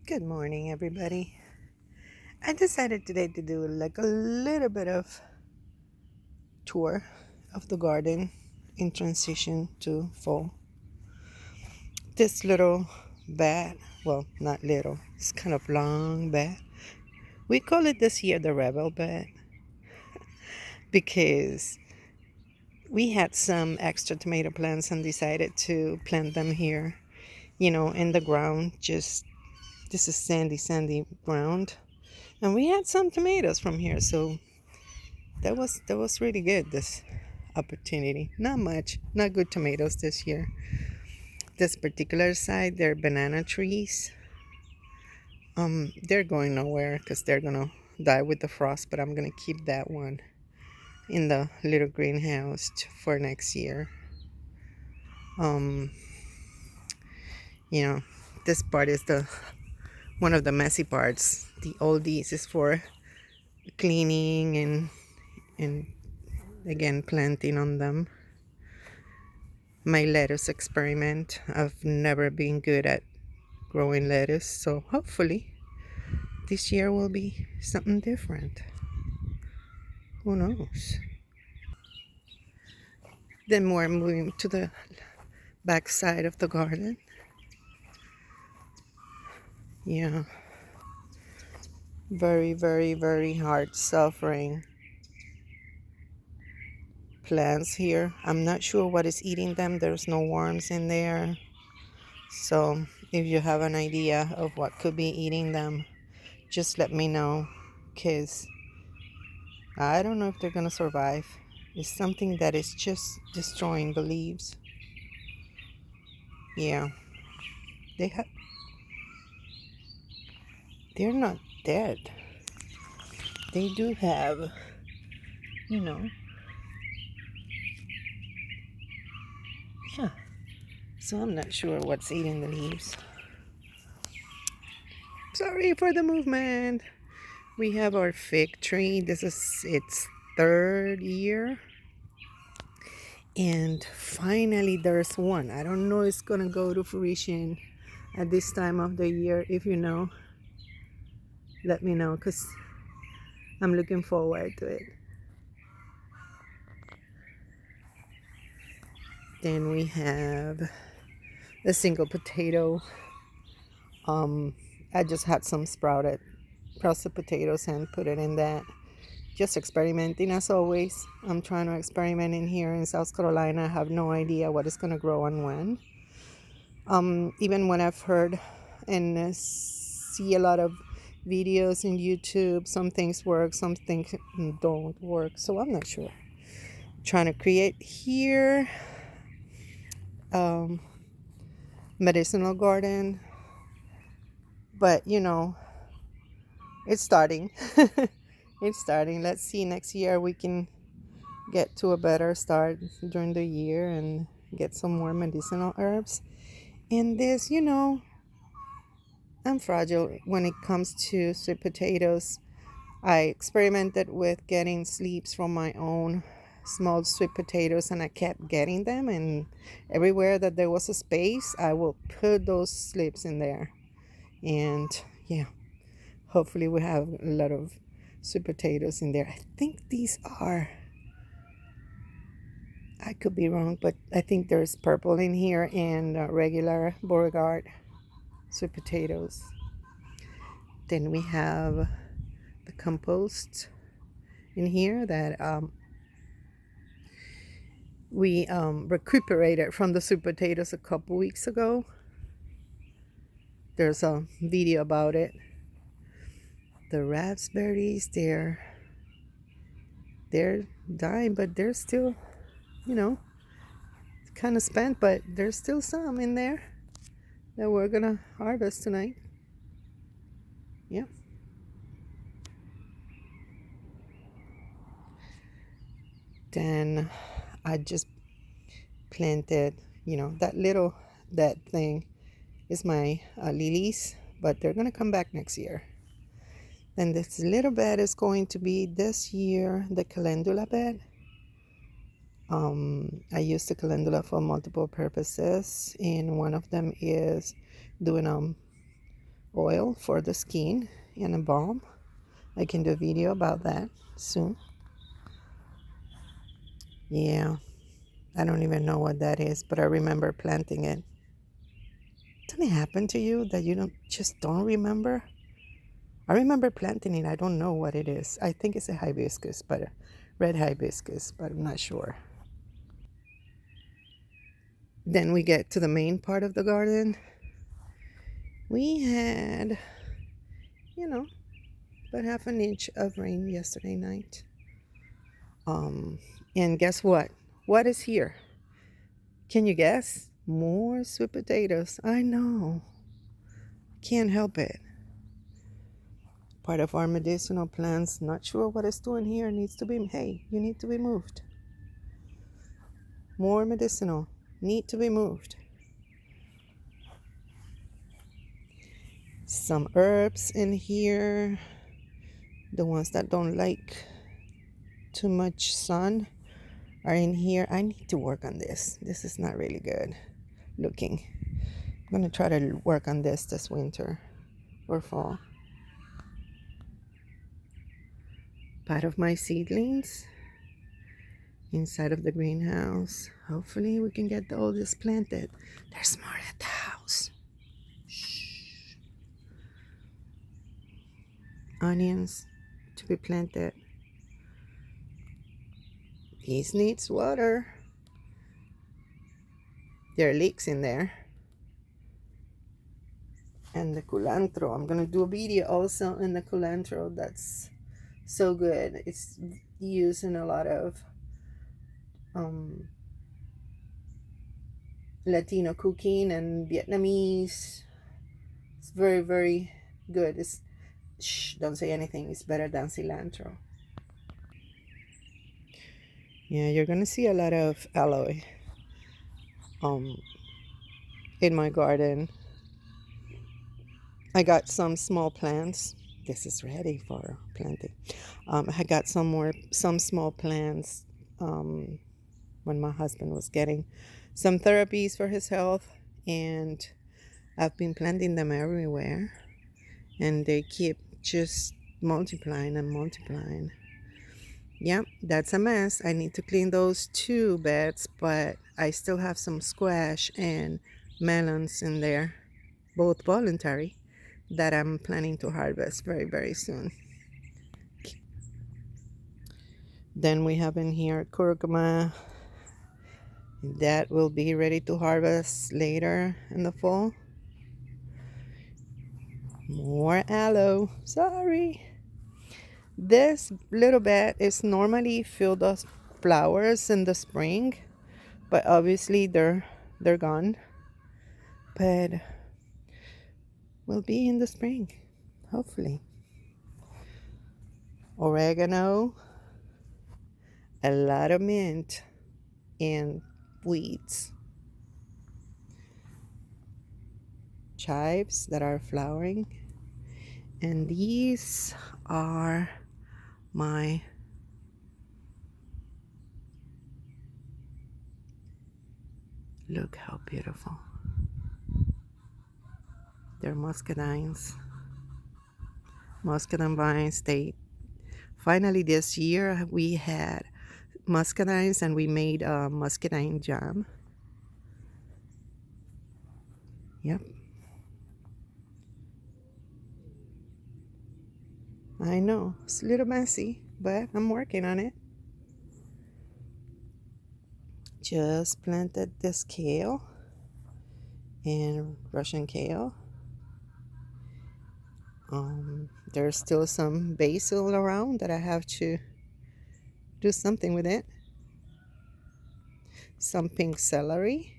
Good morning, everybody. I decided today to do like a little bit of tour of the garden in transition to fall. This little bed, well, not little, it's kind of long bed. We call it this year the rebel bed because we had some extra tomato plants and decided to plant them here, in the ground. Just this is sandy ground, and we had some tomatoes from here, so that was really good, this opportunity. Not much, not good tomatoes this year. This particular side, they're banana trees. They're going nowhere because they're gonna die with the frost, but I'm gonna keep that one in the little greenhouse for next year. Um, you know, this part is the one of the messy parts. The oldies is for cleaning and again planting on them. My lettuce experiment. I've never been good at growing lettuce, so hopefully this year will be something different. Who knows? Then we're moving to the back side of the garden. Yeah, very hard suffering plants here. I'm not sure what is eating them. There's no worms in there. So if you have an idea of what could be eating them, just let me know, because I don't know if they're gonna survive. It's something that is just destroying the leaves. Yeah, they have. They're not dead. They do have, you know. Yeah. So I'm not sure what's eating the leaves. Sorry for the movement. We have our fig tree. This is its third year. And finally, there's one. I don't know if it's going to go to fruition at this time of the year. If you know, let me know, because I'm looking forward to it. Then we have a single potato. I just had some sprouted processed potatoes and put it in that. Just experimenting as always. I'm trying to experiment in here in South Carolina. I have no idea what is going to grow and when. Even when I've heard and see a lot of videos in YouTube, some things work, some things don't work. So I'm not sure. Trying to create here medicinal garden, but it's starting. It's starting. Let's see, next year we can get to a better start during the year and get some more medicinal herbs. And this, I'm fragile when it comes to sweet potatoes. I experimented with getting slips from my own small sweet potatoes, and I kept getting them, and everywhere that there was a space I will put those slips in there. And yeah, hopefully we have a lot of sweet potatoes in there. I think these are, I could be wrong, but I think there's purple in here and regular Beauregard sweet potatoes. Then we have the compost in here that we recuperated from the sweet potatoes a couple weeks ago. There's a video about it. The raspberries, they're dying, but they're still, you know, kind of spent, but there's still some in there that we're gonna harvest tonight. Yeah. Then I just planted, that thing is my lilies, but they're gonna come back next year. Then this little bed is going to be this year the Calendula bed. I use the calendula for multiple purposes, and one of them is doing oil for the skin and a balm. I can do a video about that soon. Yeah, I don't even know what that is, but I remember planting it. Doesn't it happen to you that you don't remember? I remember planting it. I don't know what it is. I think it's a hibiscus, but red hibiscus, but I'm not sure. Then we get to the main part of the garden. We had, you know, about half an inch of rain yesterday night. And guess what? What is here? Can you guess? More sweet potatoes. I know. Can't help it. Part of our medicinal plants. Not sure what it's doing here. Needs to be, hey, you need to be moved. More medicinal. Need to be moved. Some herbs in here. The ones that don't like too much sun are in here. I need to work on this. This is not really good looking. I'm going to try to work on this winter or fall. Part of my seedlings inside of the greenhouse. Hopefully we can get all this planted. There's more at the house. Shh. Onions to be planted. These needs water. There are leaks in there. And the culantro. I'm going to do a video also in the culantro. That's so good. It's used in a lot of Latino cooking and Vietnamese. It's very, very good. It's don't say anything. It's better than cilantro. Yeah, you're gonna see a lot of aloe in my garden. I got some small plants. This is ready for planting. I got some small plants when my husband was getting some therapies for his health, and I've been planting them everywhere, and they keep just multiplying and multiplying. Yeah, that's a mess. I need to clean those 2 beds, but I still have some squash and melons in there, both voluntary, that I'm planning to harvest very, very soon. Then we have in here curcuma. That will be ready to harvest later in the fall. More aloe. Sorry. This little bed is normally filled with flowers in the spring, but obviously they're gone. But will be in the spring, hopefully. Oregano, a lot of mint, and weeds. Chives that are flowering. And these are my look how beautiful. They're muscadines. Muscadine vines. They finally this year we had muscadines and we made muscadine jam. Yep. I know it's a little messy, but I'm working on it. Just planted this kale and Russian kale. There's still some basil around that I have to do something with it. Some pink celery.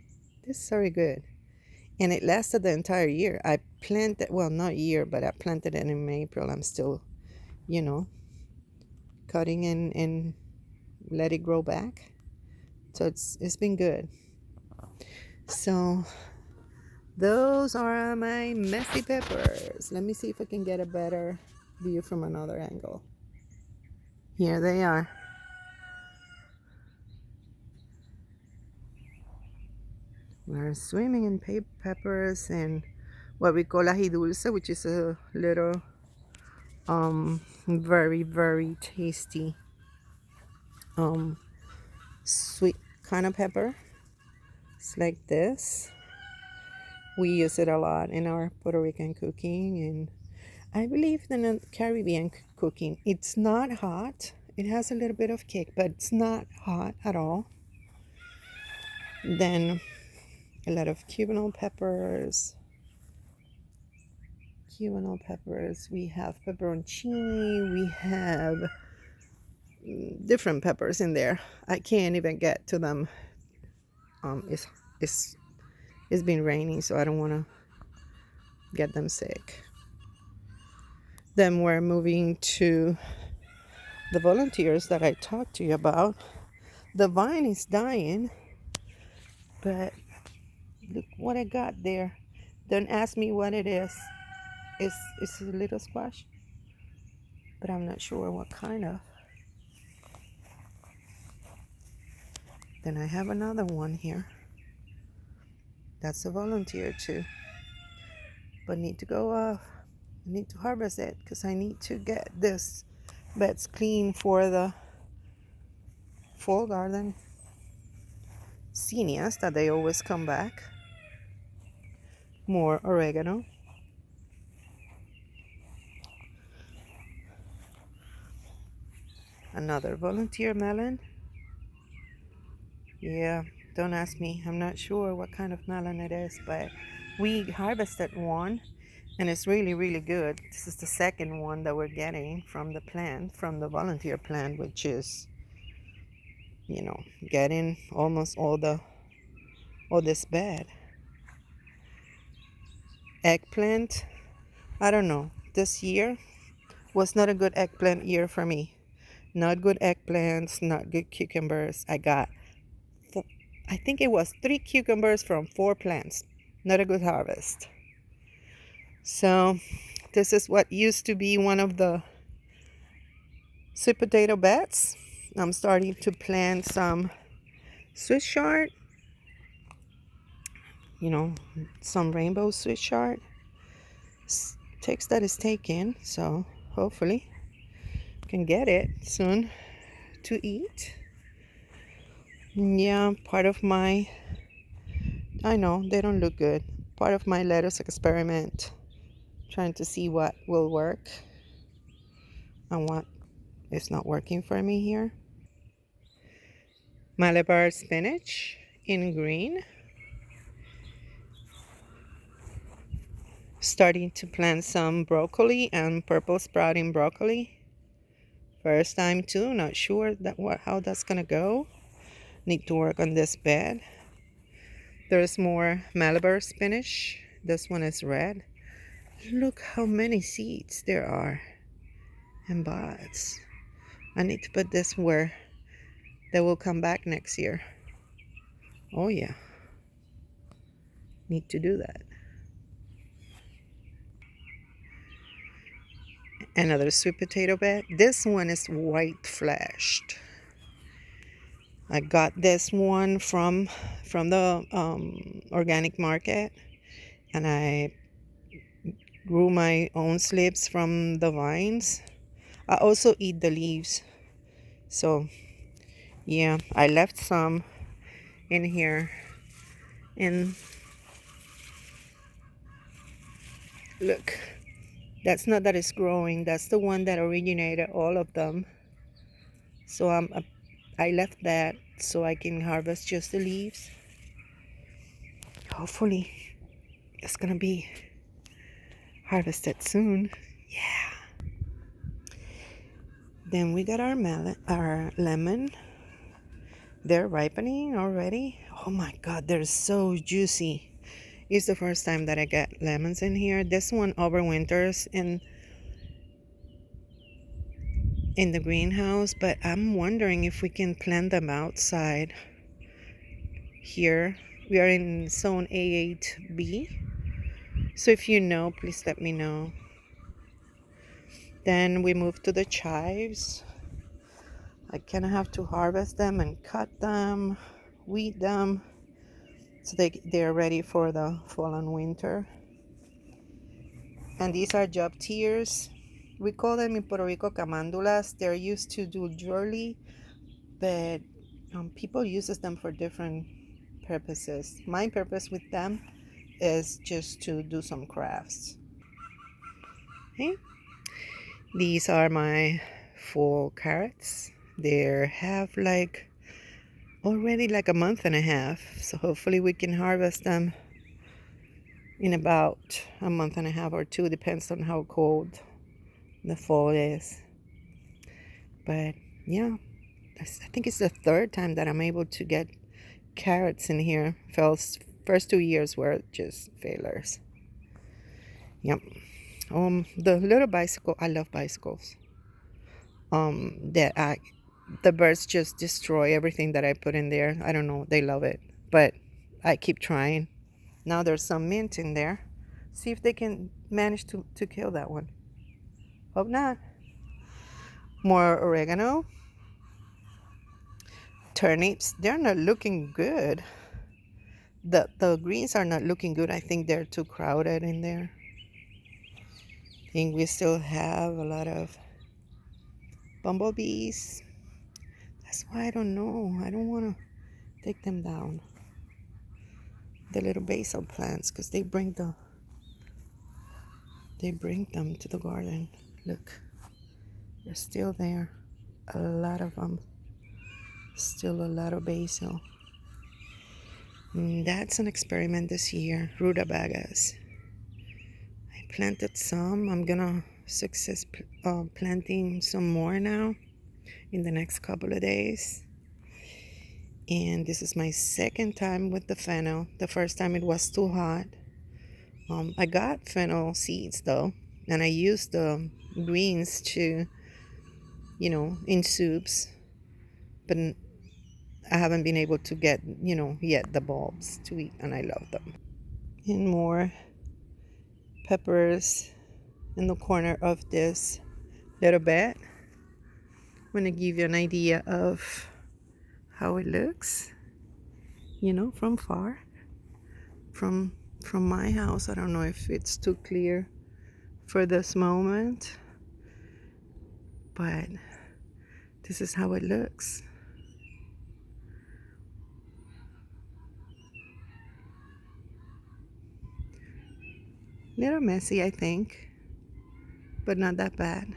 This is very good. And it lasted the entire year. I planted, well, not year, but I planted it in April. I'm still, cutting and let it grow back. So it's been good. So those are my messy peppers. Let me see if I can get a better view from another angle. Here they are. We're swimming in peppers, and what we call ají dulce, which is a little very, very tasty sweet kind of pepper. It's like this. We use it a lot in our Puerto Rican cooking, and I believe in the Caribbean cooking. It's not hot. It has a little bit of kick, but it's not hot at all. Then a lot of Cubanol peppers. We have pepperoncini. We have different peppers in there. I can't even get to them. It's it's been raining, so I don't want to get them sick. Then we're moving to the volunteers that I talked to you about. The vine is dying, but look what I got there. Don't ask me what it is. It's a little squash, but I'm not sure what kind of. Then I have another one here. That's a volunteer too. But need to go off. I need to harvest it because I need to get this beds clean for the fall garden zinnias that they always come back. More oregano. Another volunteer melon. Yeah, don't ask me. I'm not sure what kind of melon it is, but we harvested one and it's really, really good. This is the second one that we're getting from the plant, from the volunteer plant, which is, getting almost all this bed. Eggplant, I don't know. This year was not a good eggplant year for me. Not good eggplants, not good cucumbers. I think it was 3 cucumbers from 4 plants. Not a good harvest. So this is what used to be one of the sweet potato beds. I'm starting to plant some Swiss chard. Some rainbow Swiss chard. Takes that is taken, so hopefully can get it soon to eat. Yeah, I know they don't look good. Part of my lettuce experiment, trying to see what will work and what is not working for me here. Malabar spinach in green. Starting to plant some broccoli and purple sprouting broccoli. First time too, not sure how that's gonna go. Need to work on this bed. There's more Malabar spinach. This one is red. Look how many seeds there are and buds. I need to put this where they will come back next year. Oh yeah, need to do that. Another sweet potato bed. This one is white fleshed. I got this one from the organic market, and I grew my own slips from the vines. I also eat the leaves, so yeah, I left some in here. And look, that's not that it's growing. That's the one that originated all of them. So I left that so I can harvest just the leaves. Hopefully, it's gonna be harvested soon. Yeah. Then we got our lemon. They're ripening already. Oh my God, they're so juicy. It's the first time that I get lemons in here. This one overwinters in the greenhouse, but I'm wondering if we can plant them outside here. We are in zone A8B. So if you know, please let me know. Then we move to the chives. I kind of have to harvest them and cut them, weed them, so they're ready for the fall and winter. And these are job tears. We call them in Puerto Rico camandulas. They're used to do jewelry, but people uses them for different purposes. My purpose with them is just to do some crafts. Okay. These are my full carrots. They have like already like a month and a half, so hopefully we can harvest them in about a month and a half or two, depends on how cold the fall is. But yeah, I think it's the third time that I'm able to get carrots in here. First 2 years were just failures. Yep. The little bicycle, I love bicycles. The birds just destroy everything that I put in there. I don't know, they love it, but I keep trying. Now there's some mint in there. See if they can manage to kill that one. Hope not. More oregano. Turnips, they're not looking good. The greens are not looking good. I think they're too crowded in there. I think we still have a lot of bumblebees. That's why I don't know. I don't want to take them down. The little basil plants, because they bring them to the garden. Look, they're still there. A lot of them. Still a lot of basil. That's an experiment this year. Rutabagas. I planted some. I'm gonna success planting some more now in the next couple of days. And this is my second time with the fennel. The first time it was too hot. I got fennel seeds though, and I used the greens to, in soups, but I haven't been able to get, yet the bulbs to eat, and I love them. And more peppers in the corner of this little bed. I'm going to give you an idea of how it looks, from far. From my house. I don't know if it's too clear for this moment, but this is how it looks. Little messy, I think, but not that bad.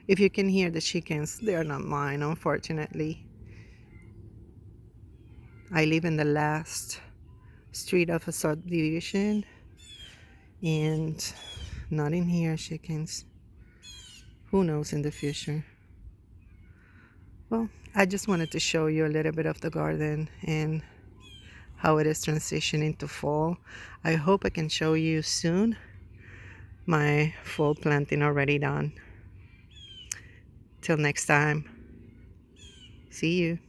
If you can hear the chickens, they are not mine, unfortunately. I live in the last street of a subdivision, and not in here, chickens. Who knows in the future? Well, I just wanted to show you a little bit of the garden and how it is transitioning to fall. I hope I can show you soon my fall planting already done. Till next time, see you.